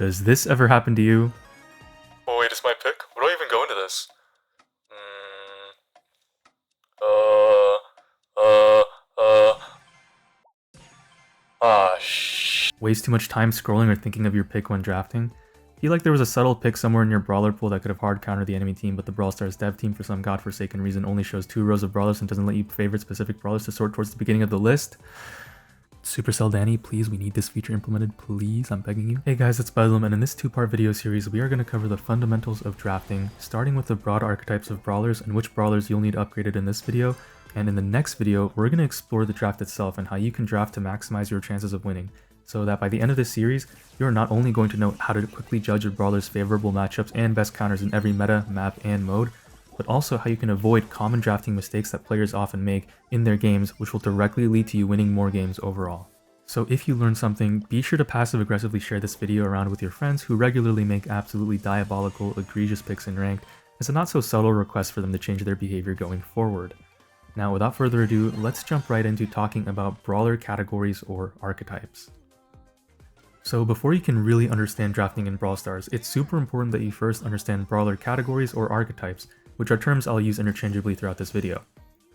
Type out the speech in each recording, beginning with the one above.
Does this ever happen to you? Oh wait, it's my pick? What do I even go into this? Waste too much time scrolling or thinking of your pick when drafting? Feel like there was a subtle pick somewhere in your brawler pool that could have hard countered the enemy team, but the Brawl Stars dev team for some godforsaken reason only shows 2 rows of brawlers and doesn't let you favorite specific brawlers to sort towards the beginning of the list? Supercell Danny, please, we need this feature implemented, please, I'm begging you. Hey guys, it's Bedlam, and in this 2-part video series, we are going to cover the fundamentals of drafting, starting with the broad archetypes of brawlers and which brawlers you'll need upgraded in this video, and in the next video, we're going to explore the draft itself and how you can draft to maximize your chances of winning, so that by the end of this series, you're not only going to know how to quickly judge your brawler's favorable matchups and best counters in every meta, map, and mode, but also how you can avoid common drafting mistakes that players often make in their games, which will directly lead to you winning more games overall. So if you learned something, be sure to passive-aggressively share this video around with your friends who regularly make absolutely diabolical, egregious picks in ranked, as a not-so-subtle request for them to change their behavior going forward. Now, without further ado, let's jump right into talking about brawler categories or archetypes. So before you can really understand drafting in Brawl Stars, it's super important that you first understand brawler categories or archetypes, which are terms I'll use interchangeably throughout this video.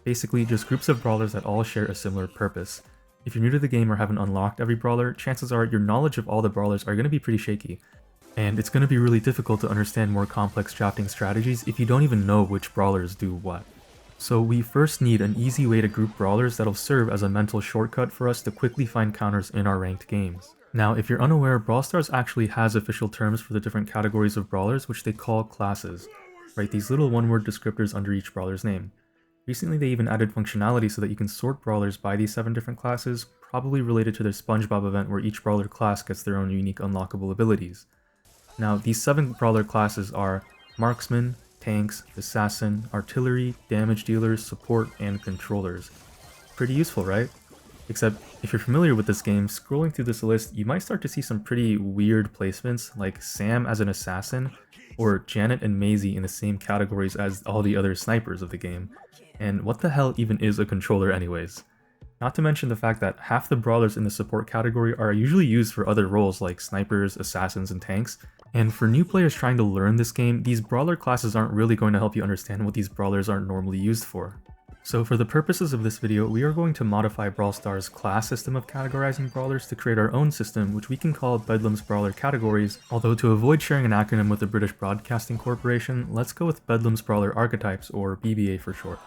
Basically, just groups of brawlers that all share a similar purpose. If you're new to the game or haven't unlocked every brawler, chances are your knowledge of all the brawlers are going to be pretty shaky, and it's going to be really difficult to understand more complex drafting strategies if you don't even know which brawlers do what. So we first need an easy way to group brawlers that'll serve as a mental shortcut for us to quickly find counters in our ranked games. Now, if you're unaware, Brawl Stars actually has official terms for the different categories of brawlers, which they call classes, right? These little one-word descriptors under each brawler's name. Recently, they even added functionality so that you can sort brawlers by these 7 different classes, probably related to their SpongeBob event where each brawler class gets their own unique unlockable abilities. Now, these 7 brawler classes are Marksman, Tanks, Assassin, Artillery, Damage Dealers, Support, and Controllers. Pretty useful, right? Except, if you're familiar with this game, scrolling through this list, you might start to see some pretty weird placements, like Sam as an Assassin, or Janet and Maisie in the same categories as all the other snipers of the game. And what the hell even is a controller anyways? Not to mention the fact that half the brawlers in the support category are usually used for other roles like snipers, assassins, and tanks, and for new players trying to learn this game, these brawler classes aren't really going to help you understand what these brawlers are normally used for. So for the purposes of this video, we are going to modify Brawl Stars' class system of categorizing brawlers to create our own system, which we can call Bedlam's Brawler Categories, although to avoid sharing an acronym with the British Broadcasting Corporation, let's go with Bedlam's Brawler Archetypes, or BBA for short.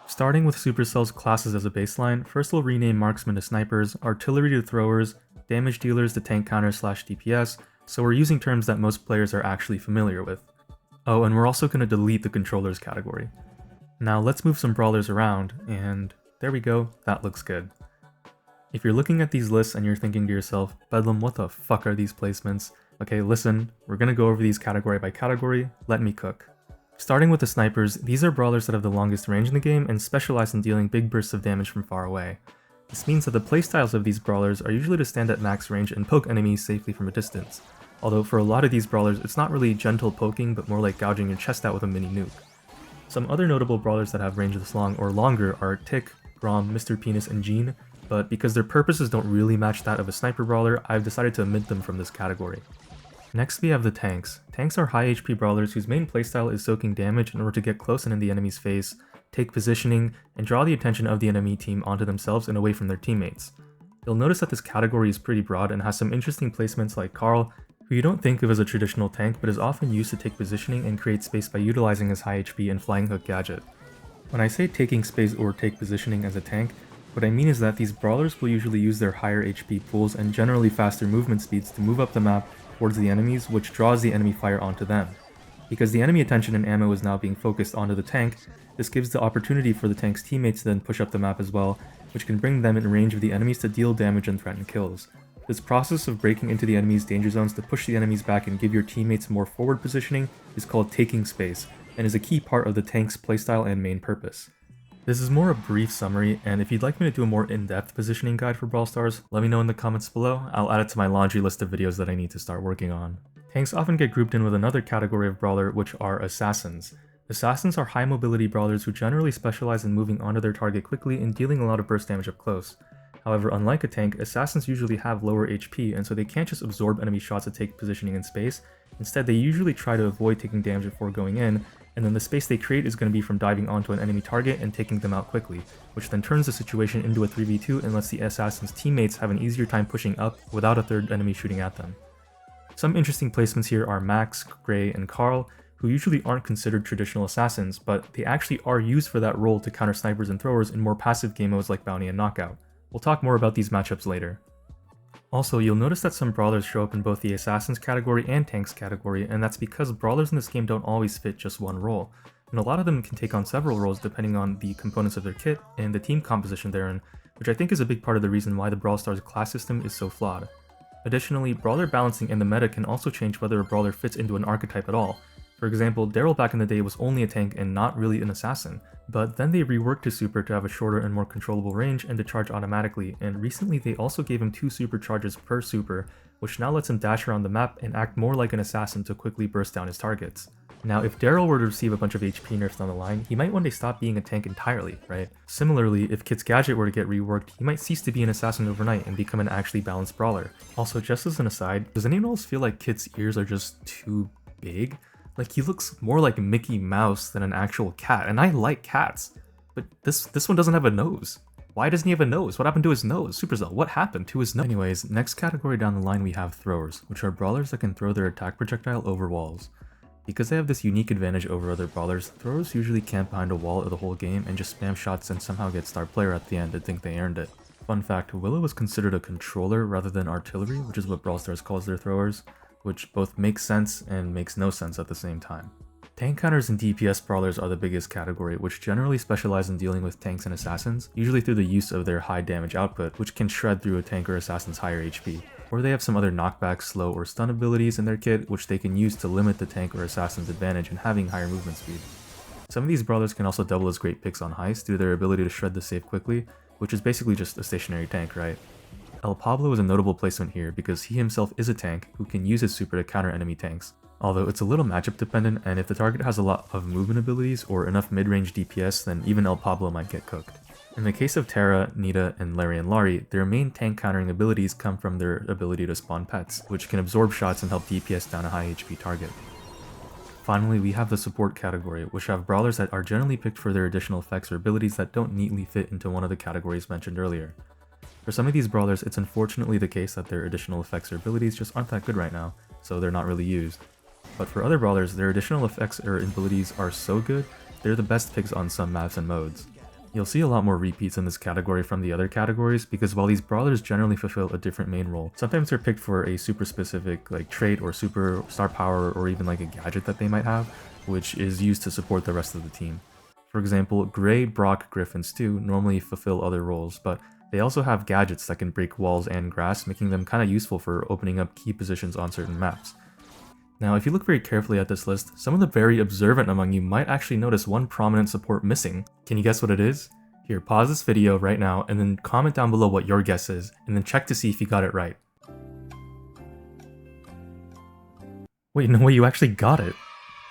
Starting with Supercell's classes as a baseline, first we'll rename Marksmen to Snipers, Artillery to Throwers, Damage Dealers to Tank Counters/DPS, so we're using terms that most players are actually familiar with. Oh, and we're also going to delete the Controllers category. Now let's move some brawlers around, and there we go, that looks good. If you're looking at these lists and you're thinking to yourself, Bedlam, what the fuck are these placements? Okay, listen, we're going to go over these category by category, let me cook. Starting with the snipers, these are brawlers that have the longest range in the game and specialize in dealing big bursts of damage from far away. This means that the playstyles of these brawlers are usually to stand at max range and poke enemies safely from a distance, although for a lot of these brawlers it's not really gentle poking but more like gouging your chest out with a mini nuke. Some other notable brawlers that have range this long or longer are Tick, Grom, Mr. Penis, and Jean, but because their purposes don't really match that of a sniper brawler, I've decided to omit them from this category. Next we have the tanks. Tanks are high HP brawlers whose main playstyle is soaking damage in order to get close and in the enemy's face, take positioning, and draw the attention of the enemy team onto themselves and away from their teammates. You'll notice that this category is pretty broad and has some interesting placements like Carl, who you don't think of as a traditional tank but is often used to take positioning and create space by utilizing his high HP and flying hook gadget. When I say taking space or take positioning as a tank, what I mean is that these brawlers will usually use their higher HP pools and generally faster movement speeds to move up the map towards the enemies, which draws the enemy fire onto them. Because the enemy attention and ammo is now being focused onto the tank, this gives the opportunity for the tank's teammates to then push up the map as well, which can bring them in range of the enemies to deal damage and threaten kills. This process of breaking into the enemy's danger zones to push the enemies back and give your teammates more forward positioning is called taking space, and is a key part of the tank's playstyle and main purpose. This is more a brief summary, and if you'd like me to do a more in-depth positioning guide for Brawl Stars, let me know in the comments below. I'll add it to my laundry list of videos that I need to start working on. Tanks often get grouped in with another category of brawler, which are assassins. Assassins are high mobility brawlers who generally specialize in moving onto their target quickly and dealing a lot of burst damage up close. However, unlike a tank, assassins usually have lower HP, and so they can't just absorb enemy shots to take positioning in space. Instead, they usually try to avoid taking damage before going in, and then the space they create is going to be from diving onto an enemy target and taking them out quickly, which then turns the situation into a 3v2 and lets the assassin's teammates have an easier time pushing up without a third enemy shooting at them. Some interesting placements here are Max, Gray, and Carl, who usually aren't considered traditional assassins, but they actually are used for that role to counter snipers and throwers in more passive game modes like Bounty and Knockout. We'll talk more about these matchups later. Also, you'll notice that some brawlers show up in both the assassins category and tanks category, and that's because brawlers in this game don't always fit just one role, and a lot of them can take on several roles depending on the components of their kit and the team composition they're in, which I think is a big part of the reason why the Brawl Stars class system is so flawed. Additionally, brawler balancing in the meta can also change whether a brawler fits into an archetype at all. For example, Daryl back in the day was only a tank and not really an assassin, but then they reworked his super to have a shorter and more controllable range and to charge automatically, and recently they also gave him 2 super charges per super, which now lets him dash around the map and act more like an assassin to quickly burst down his targets. Now, if Daryl were to receive a bunch of HP nerfs down the line, he might one day stop being a tank entirely, right? Similarly, if Kit's gadget were to get reworked, he might cease to be an assassin overnight and become an actually balanced brawler. Also, just as an aside, does anyone else feel like Kit's ears are just too big? Like, he looks more like Mickey Mouse than an actual cat, and I like cats, but this one doesn't have a nose. Why doesn't he have a nose? What happened to his nose? Supercell, what happened to his nose? Anyways, next category down the line we have throwers, which are brawlers that can throw their attack projectile over walls. Because they have this unique advantage over other brawlers, throwers usually camp behind a wall the whole game and just spam shots and somehow get star player at the end and think they earned it. Fun fact, Willow was considered a controller rather than artillery, which is what Brawl Stars calls their throwers, which both makes sense and makes no sense at the same time. Tank counters and DPS brawlers are the biggest category, which generally specialize in dealing with tanks and assassins, usually through the use of their high damage output, which can shred through a tank or assassin's higher HP. Or they have some other knockback, slow, or stun abilities in their kit, which they can use to limit the tank or assassin's advantage in having higher movement speed. Some of these brawlers can also double as great picks on heist due to their ability to shred the safe quickly, which is basically just a stationary tank, right? El Pablo is a notable placement here because he himself is a tank who can use his super to counter enemy tanks, although it's a little matchup dependent, and if the target has a lot of movement abilities or enough mid-range DPS, then even El Pablo might get cooked. In the case of Terra, Nita, and Larry and Lari, their main tank countering abilities come from their ability to spawn pets, which can absorb shots and help DPS down a high HP target. Finally, we have the support category, which have brawlers that are generally picked for their additional effects or abilities that don't neatly fit into one of the categories mentioned earlier. For some of these brawlers, it's unfortunately the case that their additional effects or abilities just aren't that good right now, so they're not really used. But for other brawlers, their additional effects or abilities are so good, they're the best picks on some maps and modes. You'll see a lot more repeats in this category from the other categories, because while these brawlers generally fulfill a different main role, sometimes they're picked for a super specific like trait or super star power or even like a gadget that they might have, which is used to support the rest of the team. For example, Gray, Brock, Griff, and Stu normally fulfill other roles, but they also have gadgets that can break walls and grass, making them kinda useful for opening up key positions on certain maps. Now, if you look very carefully at this list, some of the very observant among you might actually notice one prominent support missing. Can you guess what it is? Here, pause this video right now and then comment down below what your guess is, and then check to see if you got it right. Wait, no way, you actually got it.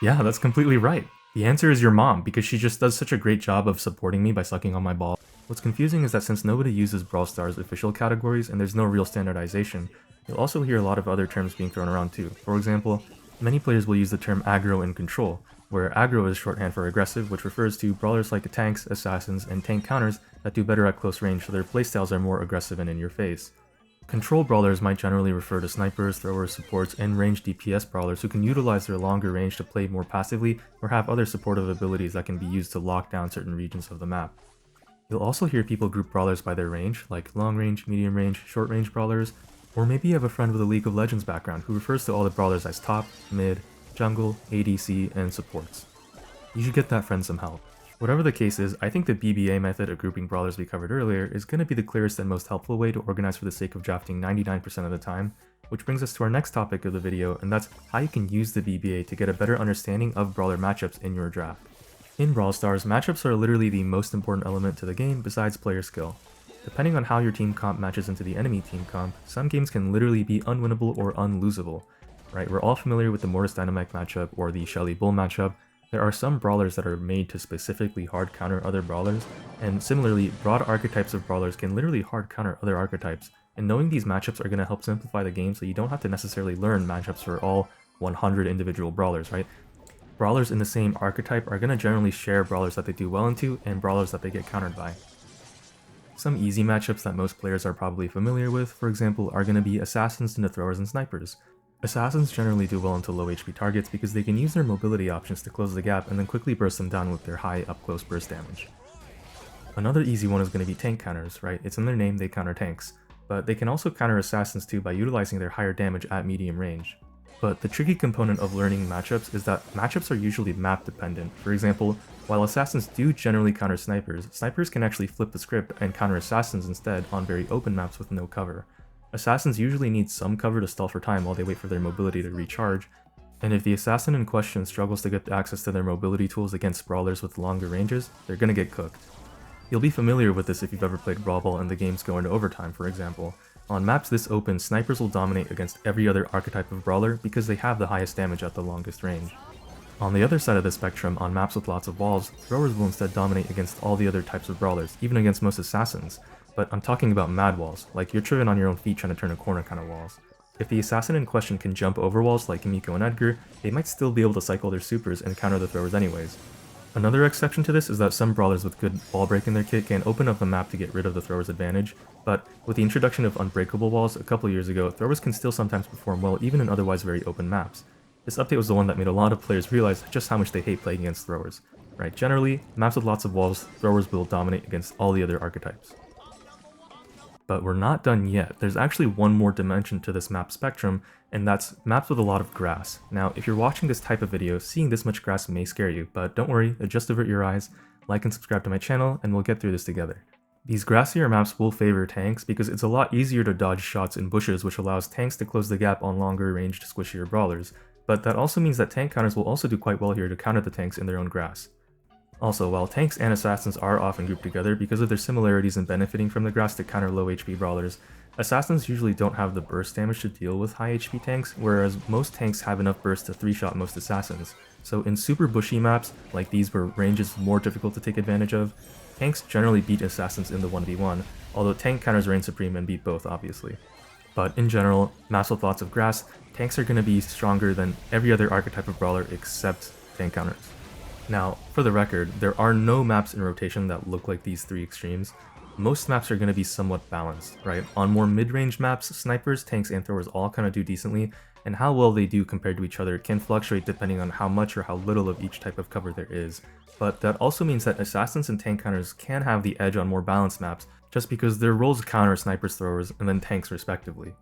Yeah, that's completely right. The answer is your mom, because she just does such a great job of supporting me by sucking on my ball. What's confusing is that since nobody uses Brawl Stars official categories and there's no real standardization, you'll also hear a lot of other terms being thrown around too. For example, many players will use the term aggro and control, where aggro is shorthand for aggressive, which refers to brawlers like tanks, assassins, and tank counters that do better at close range so their playstyles are more aggressive and in your face. Control brawlers might generally refer to snipers, throwers, supports, and ranged DPS brawlers who can utilize their longer range to play more passively or have other supportive abilities that can be used to lock down certain regions of the map. You'll also hear people group brawlers by their range, like long range, medium range, short range brawlers, or maybe you have a friend with a League of Legends background who refers to all the brawlers as top, mid, jungle, ADC, and supports. You should get that friend some help. Whatever the case is, I think the BBA method of grouping brawlers we covered earlier is going to be the clearest and most helpful way to organize for the sake of drafting 99% of the time, which brings us to our next topic of the video, and that's how you can use the BBA to get a better understanding of brawler matchups in your draft. In Brawl Stars, matchups are literally the most important element to the game besides player skill. Depending on how your team comp matches into the enemy team comp, some games can literally be unwinnable or unlosable. Right, we're all familiar with the Mortis Dynamite matchup or the Shelly Bull matchup, There are some brawlers that are made to specifically hard counter other brawlers, and similarly, broad archetypes of brawlers can literally hard counter other archetypes, and knowing these matchups are going to help simplify the game so you don't have to necessarily learn matchups for all 100 individual brawlers, right? Brawlers in the same archetype are going to generally share brawlers that they do well into and brawlers that they get countered by. Some easy matchups that most players are probably familiar with, for example, are going to be assassins into throwers and snipers. Assassins generally do well into low HP targets because they can use their mobility options to close the gap and then quickly burst them down with their high up-close burst damage. Another easy one is going to be tank counters, right? It's in their name, they counter tanks. But they can also counter assassins too by utilizing their higher damage at medium range. But the tricky component of learning matchups is that matchups are usually map dependent. For example, while assassins do generally counter snipers, snipers can actually flip the script and counter assassins instead on very open maps with no cover. Assassins usually need some cover to stall for time while they wait for their mobility to recharge, and if the assassin in question struggles to get access to their mobility tools against brawlers with longer ranges, they're gonna get cooked. You'll be familiar with this if you've ever played Brawl Ball and the games go into overtime, for example. On maps this open, snipers will dominate against every other archetype of brawler because they have the highest damage at the longest range. On the other side of the spectrum, on maps with lots of walls, throwers will instead dominate against all the other types of brawlers, even against most assassins. But I'm talking about mad walls, like you're driven on your own feet trying to turn a corner kind of walls. If the assassin in question can jump over walls like Kimiko and Edgar, they might still be able to cycle their supers and counter the throwers anyways. Another exception to this is that some brawlers with good wall break in their kit can open up the map to get rid of the thrower's advantage, but with the introduction of unbreakable walls a couple years ago, throwers can still sometimes perform well even in otherwise very open maps. This update was the one that made a lot of players realize just how much they hate playing against throwers. Right, generally, maps with lots of walls, throwers will dominate against all the other archetypes. But we're not done yet. There's actually one more dimension to this map spectrum, and that's maps with a lot of grass. Now, if you're watching this type of video, seeing this much grass may scare you, but don't worry, just avert your eyes, like and subscribe to my channel, and we'll get through this together. These grassier maps will favor tanks because it's a lot easier to dodge shots in bushes, which allows tanks to close the gap on longer ranged squishier brawlers, but that also means that tank counters will also do quite well here to counter the tanks in their own grass. Also, while tanks and assassins are often grouped together because of their similarities in benefiting from the grass to counter low HP brawlers, assassins usually don't have the burst damage to deal with high HP tanks, whereas most tanks have enough burst to 3-shot most assassins. So in super bushy maps, like these where range is more difficult to take advantage of, tanks generally beat assassins in the 1v1, although tank counters reign supreme and beat both obviously. But in general, maps with lots of grass, tanks are going to be stronger than every other archetype of brawler except tank counters. Now, for the record, there are no maps in rotation that look like these three extremes. Most maps are going to be somewhat balanced, right? On more mid-range maps, snipers, tanks, and throwers all kind of do decently, and how well they do compared to each other can fluctuate depending on how much or how little of each type of cover there is. But that also means that assassins and tank counters can have the edge on more balanced maps, just because their roles counter snipers, throwers, and then tanks respectively.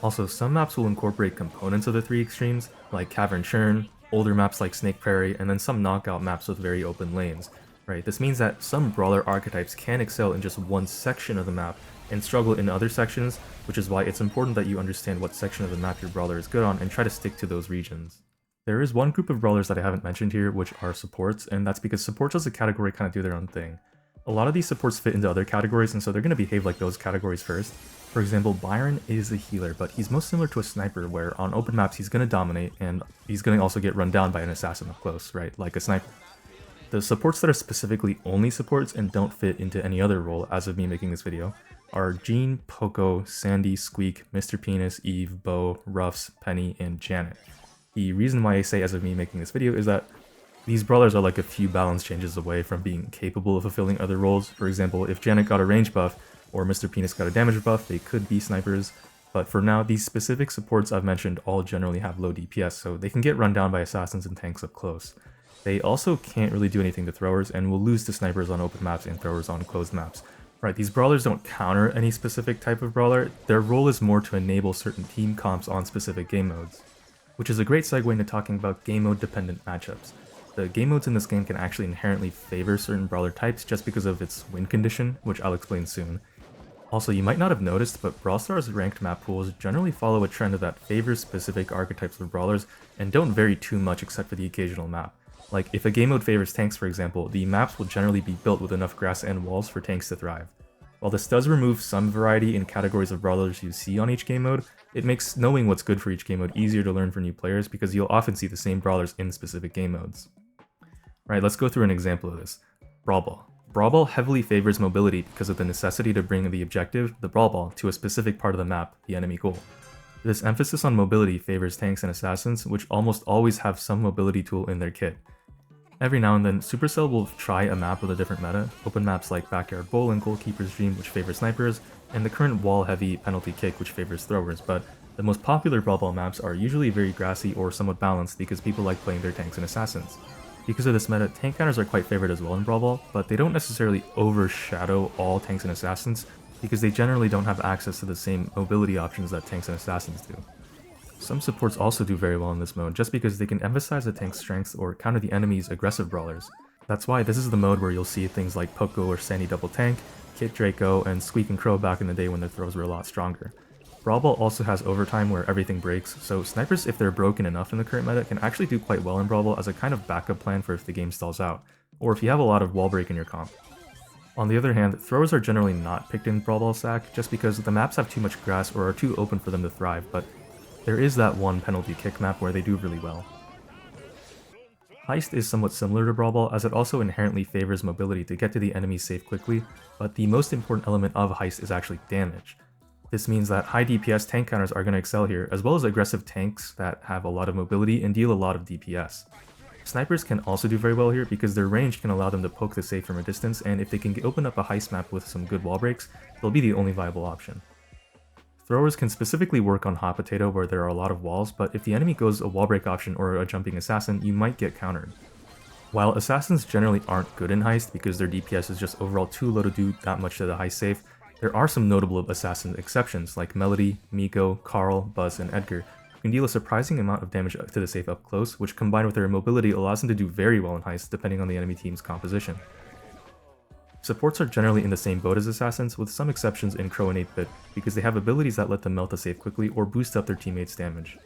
Also, some maps will incorporate components of the three extremes, like Cavern Churn, older maps like Snake Prairie, and then some knockout maps with very open lanes. Right, this means that some brawler archetypes can excel in just one section of the map and struggle in other sections, which is why it's important that you understand what section of the map your brawler is good on and try to stick to those regions. There is one group of brawlers that I haven't mentioned here, which are supports, and that's because supports as a category kind of do their own thing. A lot of these supports fit into other categories, and so they're going to behave like those categories first. For example, Byron is a healer, but he's most similar to a sniper, where on open maps he's going to dominate, and he's going to also get run down by an assassin up close, right, like a sniper. The supports that are specifically only supports and don't fit into any other role as of me making this video are Jean, Poco, Sandy, Squeak, Mr. Penis, Eve, Bo, Ruffs, Penny, and Janet. The reason why I say as of me making this video is that these brawlers are like a few balance changes away from being capable of fulfilling other roles. For example, if Janet got a range buff or Mr. Penis got a damage buff, they could be snipers. But for now, these specific supports I've mentioned all generally have low DPS, so they can get run down by assassins and tanks up close. They also can't really do anything to throwers and will lose to snipers on open maps and throwers on closed maps. Right, these brawlers don't counter any specific type of brawler, their role is more to enable certain team comps on specific game modes. Which is a great segue into talking about game mode dependent matchups. The game modes in this game can actually inherently favor certain brawler types just because of its win condition, which I'll explain soon. Also, you might not have noticed, but Brawl Stars ranked map pools generally follow a trend that favors specific archetypes of brawlers and don't vary too much except for the occasional map. Like, if a game mode favors tanks, for example, the maps will generally be built with enough grass and walls for tanks to thrive. While this does remove some variety in categories of brawlers you see on each game mode, it makes knowing what's good for each game mode easier to learn for new players because you'll often see the same brawlers in specific game modes. Right, let's go through an example of this. Brawl Ball. Brawl Ball heavily favors mobility because of the necessity to bring the objective, the Brawl Ball, to a specific part of the map, the enemy goal. This emphasis on mobility favors tanks and assassins, which almost always have some mobility tool in their kit. Every now and then, Supercell will try a map with a different meta, open maps like Backyard Bowl and Goalkeeper's Dream which favor snipers, and the current wall-heavy Penalty Kick which favors throwers, but the most popular Brawl Ball maps are usually very grassy or somewhat balanced because people like playing their tanks and assassins. Because of this meta, tank counters are quite favored as well in Brawl Ball, but they don't necessarily overshadow all tanks and assassins because they generally don't have access to the same mobility options that tanks and assassins do. Some supports also do very well in this mode just because they can emphasize the tank's strength or counter the enemy's aggressive brawlers. That's why this is the mode where you'll see things like Poco or Sandy Double Tank, Kit Draco, and Squeak and Crow back in the day when their throws were a lot stronger. Brawl Ball also has overtime where everything breaks, so snipers, if they're broken enough in the current meta, can actually do quite well in Brawl Ball as a kind of backup plan for if the game stalls out, or if you have a lot of wall break in your comp. On the other hand, throwers are generally not picked in Brawl Ball Sack just because the maps have too much grass or are too open for them to thrive, but there is that one penalty kick map where they do really well. Heist is somewhat similar to Brawl Ball as it also inherently favors mobility to get to the enemy safe quickly, but the most important element of Heist is actually damage. This means that high DPS tank counters are going to excel here, as well as aggressive tanks that have a lot of mobility and deal a lot of DPS. Snipers can also do very well here because their range can allow them to poke the safe from a distance, and if they can open up a heist map with some good wall breaks, they'll be the only viable option. Throwers can specifically work on Hot Potato where there are a lot of walls, but if the enemy goes a wall break option or a jumping assassin, you might get countered. While assassins generally aren't good in Heist because their DPS is just overall too low to do that much to the Heist safe, there are some notable assassin exceptions like Melody, Miko, Carl, Buzz, and Edgar, who can deal a surprising amount of damage to the safe up close, which combined with their mobility allows them to do very well in Heist depending on the enemy team's composition. Supports are generally in the same boat as assassins, with some exceptions in Crow and 8-bit, because they have abilities that let them melt the safe quickly or boost up their teammates' damage.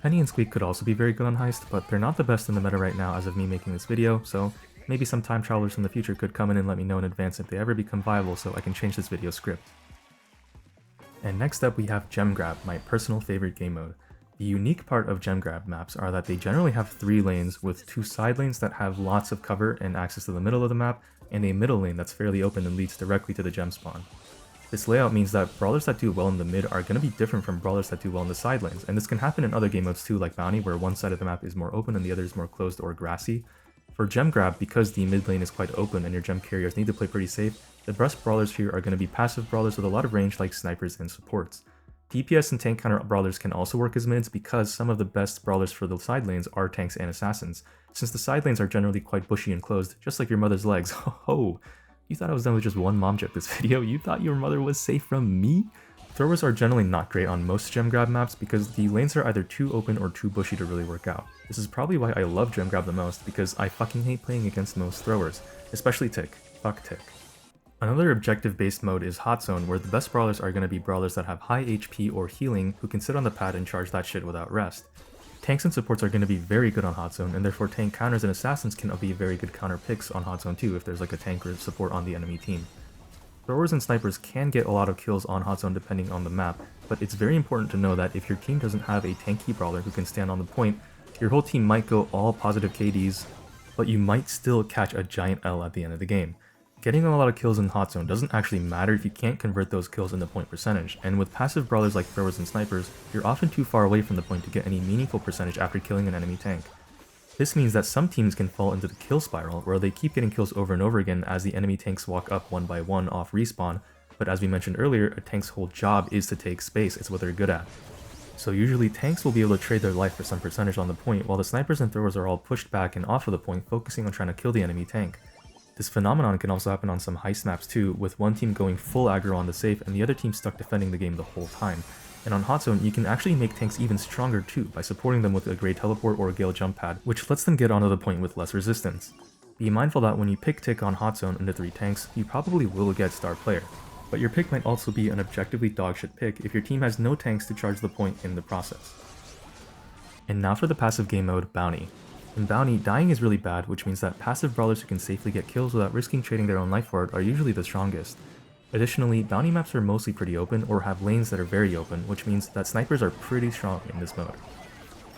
Penny and Squeak could also be very good on Heist, but they're not the best in the meta right now as of me making this video, so maybe some time travelers from the future could come in and let me know in advance if they ever become viable so I can change this video script. And next up we have Gem Grab, my personal favorite game mode. The unique part of Gem Grab maps are that they generally have 3 lanes with 2 side lanes that have lots of cover and access to the middle of the map, and a middle lane that's fairly open and leads directly to the gem spawn. This layout means that brawlers that do well in the mid are going to be different from brawlers that do well in the side lanes, and this can happen in other game modes too, like Bounty, where one side of the map is more open and the other is more closed or grassy. For Gem Grab, because the mid lane is quite open and your gem carriers need to play pretty safe, the best brawlers here are going to be passive brawlers with a lot of range like snipers and supports. DPS and tank counter brawlers can also work as mids because some of the best brawlers for the side lanes are tanks and assassins, since the side lanes are generally quite bushy and closed, just like your mother's legs. Ho! You thought I was done with just one mom joke this video? You thought your mother was safe from me? Throwers are generally not great on most Gem Grab maps because the lanes are either too open or too bushy to really work out. This is probably why I love Gem Grab the most, because I fucking hate playing against most throwers, especially Tick. Fuck Tick. Another objective-based mode is Hot Zone, where the best brawlers are going to be brawlers that have high HP or healing who can sit on the pad and charge that shit without rest. Tanks and supports are going to be very good on Hot Zone, and therefore tank counters and assassins can be very good counter picks on Hot Zone too if there's like a tank or support on the enemy team. Throwers and snipers can get a lot of kills on Hot Zone depending on the map, but it's very important to know that if your team doesn't have a tanky brawler who can stand on the point, your whole team might go all positive KDs, but you might still catch a giant L at the end of the game. Getting a lot of kills in Hot Zone doesn't actually matter if you can't convert those kills into point percentage, and with passive brawlers like throwers and snipers, you're often too far away from the point to get any meaningful percentage after killing an enemy tank. This means that some teams can fall into the kill spiral, where they keep getting kills over and over again as the enemy tanks walk up one by one off respawn, but as we mentioned earlier, a tank's whole job is to take space, it's what they're good at. So usually tanks will be able to trade their life for some percentage on the point, while the snipers and throwers are all pushed back and off of the point, focusing on trying to kill the enemy tank. This phenomenon can also happen on some heist maps too, with one team going full aggro on the safe and the other team stuck defending the game the whole time. And on Hot Zone, you can actually make tanks even stronger too, by supporting them with a Grey Teleport or a Gale Jump Pad, which lets them get onto the point with less resistance. Be mindful that when you pick Tick on Hot Zone into 3 tanks, you probably will get Star Player, but your pick might also be an objectively dogshit pick if your team has no tanks to charge the point in the process. And now for the passive game mode, Bounty. In Bounty, dying is really bad, which means that passive brawlers who can safely get kills without risking trading their own life for it are usually the strongest. Additionally, Bounty maps are mostly pretty open or have lanes that are very open, which means that snipers are pretty strong in this mode.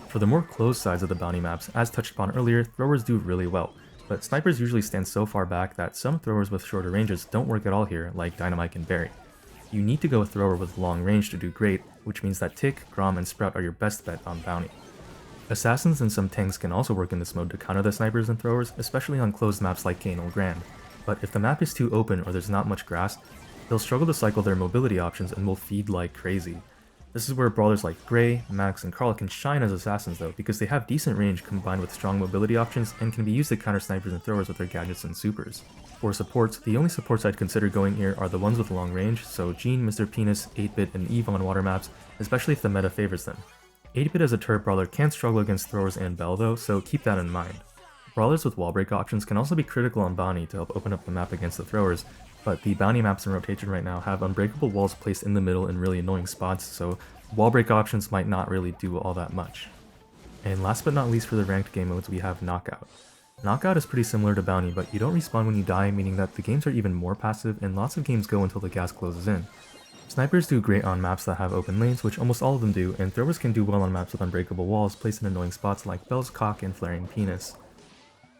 For the more closed sides of the Bounty maps, as touched upon earlier, throwers do really well. but snipers usually stand so far back that some throwers with shorter ranges don't work at all here, like Dynamite and Barry. You need to go a thrower with long range to do great, which means that Tick, Grom, and Sprout are your best bet on Bounty. Assassins and some tanks can also work in this mode to counter the snipers and throwers, especially on closed maps like Gainal Grand. But if the map is too open or there's not much grass, they'll struggle to cycle their mobility options and will feed like crazy. This is where brawlers like Gray, Max, and Carl can shine as assassins though, because they have decent range combined with strong mobility options and can be used to counter snipers and throwers with their gadgets and supers. For supports, the only supports I'd consider going here are the ones with long range, so Jean, Mr. Penis, 8-Bit, and Eve on water maps, especially if the meta favors them. 8-Bit as a turret brawler can struggle against throwers and Bell though, so keep that in mind. Brawlers with wall break options can also be critical on Bounty to help open up the map against the throwers, but the Bounty maps in rotation right now have unbreakable walls placed in the middle in really annoying spots, so wall break options might not really do all that much. And last but not least for the ranked game modes, we have Knockout. Knockout is pretty similar to Bounty, but you don't respawn when you die, meaning that the games are even more passive and lots of games go until the gas closes in. Snipers do great on maps that have open lanes, which almost all of them do, and throwers can do well on maps with unbreakable walls placed in annoying spots like Bell's Cock and Flaring Penis.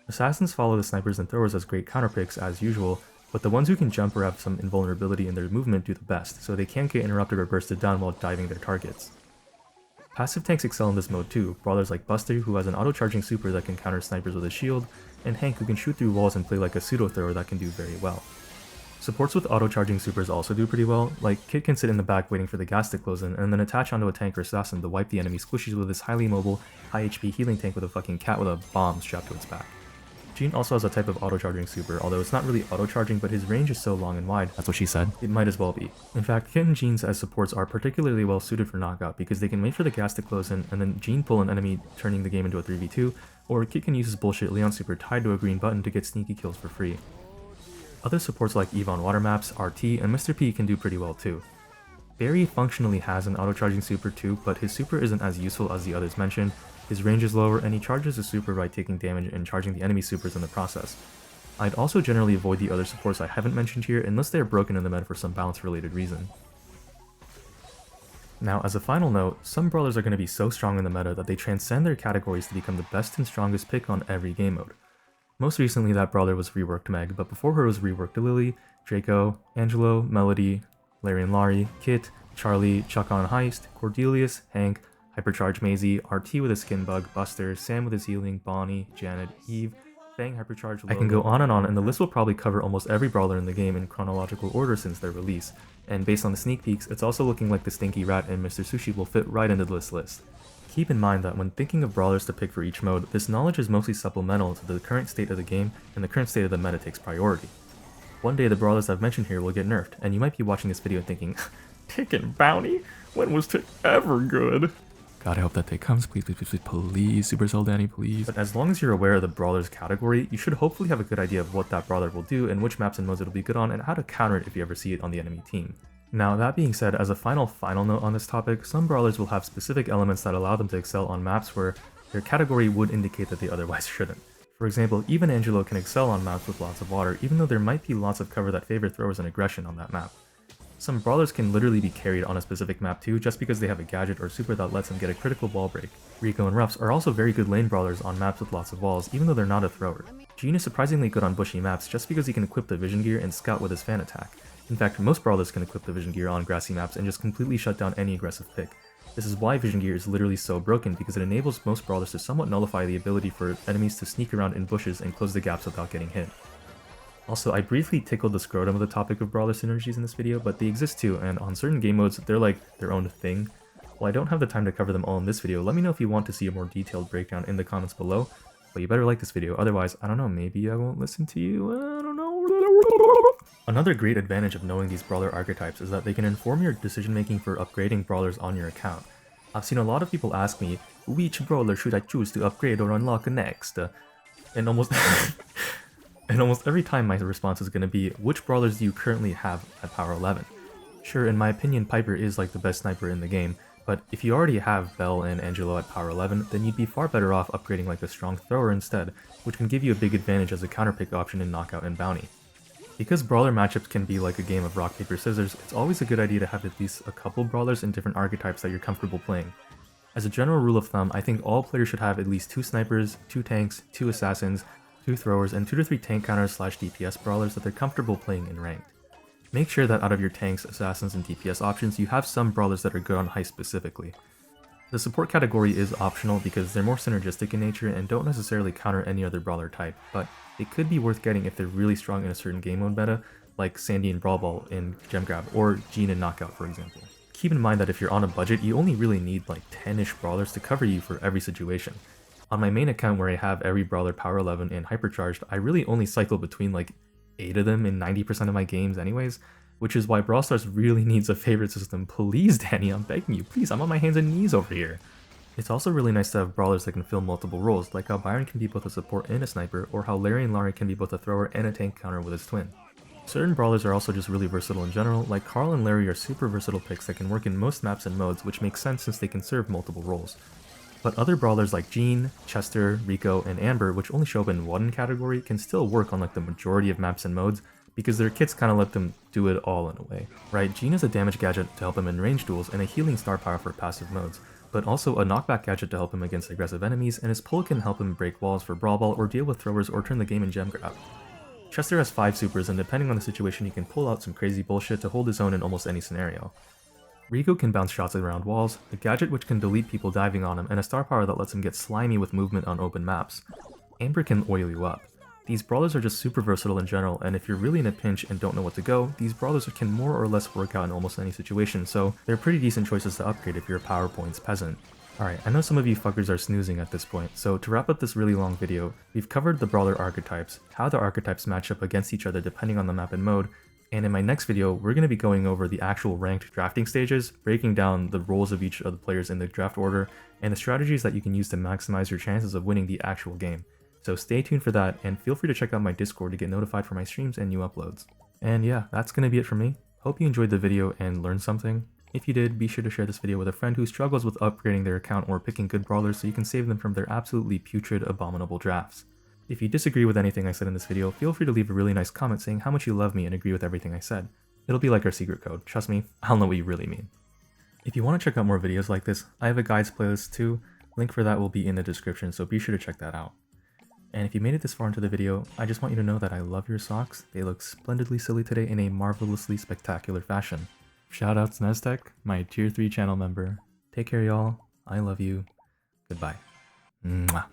Assassins follow the snipers and throwers as great counter picks as usual, but the ones who can jump or have some invulnerability in their movement do the best, so they can't get interrupted or bursted down while diving their targets. Passive tanks excel in this mode too, brawlers like Buster who has an auto-charging super that can counter snipers with a shield, and Hank who can shoot through walls and play like a pseudo-thrower that can do very well. Supports with auto-charging supers also do pretty well, like Kit can sit in the back waiting for the gas to close in, and then attach onto a tank or assassin to wipe the enemy squishies with his highly mobile, high HP healing tank with a fucking cat with a bomb strapped to its back. Jean also has a type of auto-charging super, although it's not really auto-charging, but his range is so long and wide, that's what she said, it might as well be. In fact, Kit and Jean's as supports are particularly well suited for Knockout, because they can wait for the gas to close in, and then Jean pull an enemy turning the game into a 3v2, or Kit can use his bullshit Leon super tied to a green button to get sneaky kills for free. Other supports like Eve on water maps, RT, and Mr. P can do pretty well too. Barry functionally has an auto-charging super too, but his super isn't as useful as the others mentioned. His range is lower, and he charges his super by taking damage and charging the enemy supers in the process. I'd also generally avoid the other supports I haven't mentioned here unless they are broken in the meta for some balance related reason. Now, as a final note, some brawlers are going to be so strong in the meta that they transcend their categories to become the best and strongest pick on every game mode. Most recently that brawler was reworked Meg, but before her was reworked Lily, Draco, Angelo, Melody, Larry and Laurie, Kit, Charlie, Chuck on Heist, Cordelius, Hank, Hypercharge Maisie, RT with a skin bug, Buster, Sam with his healing, Bonnie, Janet, Eve, Fang, Hypercharge, Logan. I can go on, and the list will probably cover almost every brawler in the game in chronological order since their release, and based on the sneak peeks, it's also looking like the Stinky Rat and Mr. Sushi will fit right into this list. Keep in mind that when thinking of brawlers to pick for each mode, this knowledge is mostly supplemental to the current state of the game, and the current state of the meta takes priority. One day the brawlers I've mentioned here will get nerfed, and you might be watching this video thinking, Tick and Bounty? When was Tick ever good? God, I hope that day comes. Please, please, please, please, please, Supercell Danny, please. But as long as you're aware of the brawler's category, you should hopefully have a good idea of what that brawler will do and which maps and modes it'll be good on and how to counter it if you ever see it on the enemy team. Now, that being said, as a final note on this topic, some brawlers will have specific elements that allow them to excel on maps where their category would indicate that they otherwise shouldn't. For example, even Angelo can excel on maps with lots of water, even though there might be lots of cover that favor throwers and aggression on that map. Some brawlers can literally be carried on a specific map too, just because they have a gadget or super that lets them get a critical wall break. Rico and Ruffs are also very good lane brawlers on maps with lots of walls, even though they're not a thrower. Jean is surprisingly good on bushy maps just because he can equip the vision gear and scout with his fan attack. In fact, most brawlers can equip the vision gear on grassy maps and just completely shut down any aggressive pick. This is why vision gear is literally so broken, because it enables most brawlers to somewhat nullify the ability for enemies to sneak around in bushes and close the gaps without getting hit. Also, I briefly tickled the scrotum of the topic of brawler synergies in this video, but they exist too, and on certain game modes, they're like their own thing. While I don't have the time to cover them all in this video, let me know if you want to see a more detailed breakdown in the comments below, but you better like this video, otherwise, I don't know, maybe I won't listen to you, I don't know. Another great advantage of knowing these brawler archetypes is that they can inform your decision making for upgrading brawlers on your account. I've seen a lot of people ask me, which brawler should I choose to upgrade or unlock next? And almost every time my response is going to be, which brawlers do you currently have at power 11? Sure, in my opinion, Piper is like the best sniper in the game, but if you already have Belle and Angelo at power 11, then you'd be far better off upgrading like a strong thrower instead, which can give you a big advantage as a counterpick option in Knockout and Bounty. Because brawler matchups can be like a game of rock, paper, scissors, it's always a good idea to have at least a couple brawlers in different archetypes that you're comfortable playing. As a general rule of thumb, I think all players should have at least 2 snipers, 2 tanks, 2 assassins, 2 throwers, and 2 to 3 tank counters / DPS brawlers that they're comfortable playing in ranked. Make sure that out of your tanks, assassins, and DPS options, you have some brawlers that are good on heist specifically. The support category is optional because they're more synergistic in nature and don't necessarily counter any other brawler type, but it could be worth getting if they're really strong in a certain game mode meta, like Sandy and Brawl Ball in Gem Grab, or Jean and Knockout for example. Keep in mind that if you're on a budget, you only really need like 10-ish brawlers to cover you for every situation. On my main account where I have every brawler power 11 and hypercharged, I really only cycle between like 8 of them in 90% of my games anyways, which is why Brawl Stars really needs a favorite system. Please, Danny, I'm begging you, please, I'm on my hands and knees over here. It's also really nice to have brawlers that can fill multiple roles, like how Byron can be both a support and a sniper, or how Larry and Larry can be both a thrower and a tank counter with his twin. Certain brawlers are also just really versatile in general, like Carl and Larry are super versatile picks that can work in most maps and modes, which makes sense since they can serve multiple roles. But other brawlers like Jean, Chester, Rico, and Amber, which only show up in one category, can still work on like the majority of maps and modes, because their kits kind of let them do it all in a way. Right, Jean is a damage gadget to help him in range duels and a healing star power for passive modes, but also a knockback gadget to help him against aggressive enemies, and his pull can help him break walls for Brawl Ball or deal with throwers or turn the game in Gem Grab. Chester has 5 supers, and depending on the situation he can pull out some crazy bullshit to hold his own in almost any scenario. Rico can bounce shots around walls, a gadget which can delete people diving on him, and a star power that lets him get slimy with movement on open maps. Amber can oil you up. These brawlers are just super versatile in general, and if you're really in a pinch and don't know what to go, these brawlers can more or less work out in almost any situation, so they're pretty decent choices to upgrade if you're a PowerPoints peasant. Alright, I know some of you fuckers are snoozing at this point, so to wrap up this really long video, we've covered the brawler archetypes, how the archetypes match up against each other depending on the map and mode, and in my next video, we're going to be going over the actual ranked drafting stages, breaking down the roles of each of the players in the draft order, and the strategies that you can use to maximize your chances of winning the actual game. So stay tuned for that, and feel free to check out my Discord to get notified for my streams and new uploads. And yeah, that's going to be it from me. Hope you enjoyed the video and learned something. If you did, be sure to share this video with a friend who struggles with upgrading their account or picking good brawlers so you can save them from their absolutely putrid, abominable drafts. If you disagree with anything I said in this video, feel free to leave a really nice comment saying how much you love me and agree with everything I said. It'll be like our secret code. Trust me, I'll know what you really mean. If you want to check out more videos like this, I have a guides playlist too. Link for that will be in the description, so be sure to check that out. And if you made it this far into the video, I just want you to know that I love your socks. They look splendidly silly today in a marvelously spectacular fashion. Shoutouts Neztec, my tier 3 channel member. Take care y'all, I love you, goodbye. Mwah.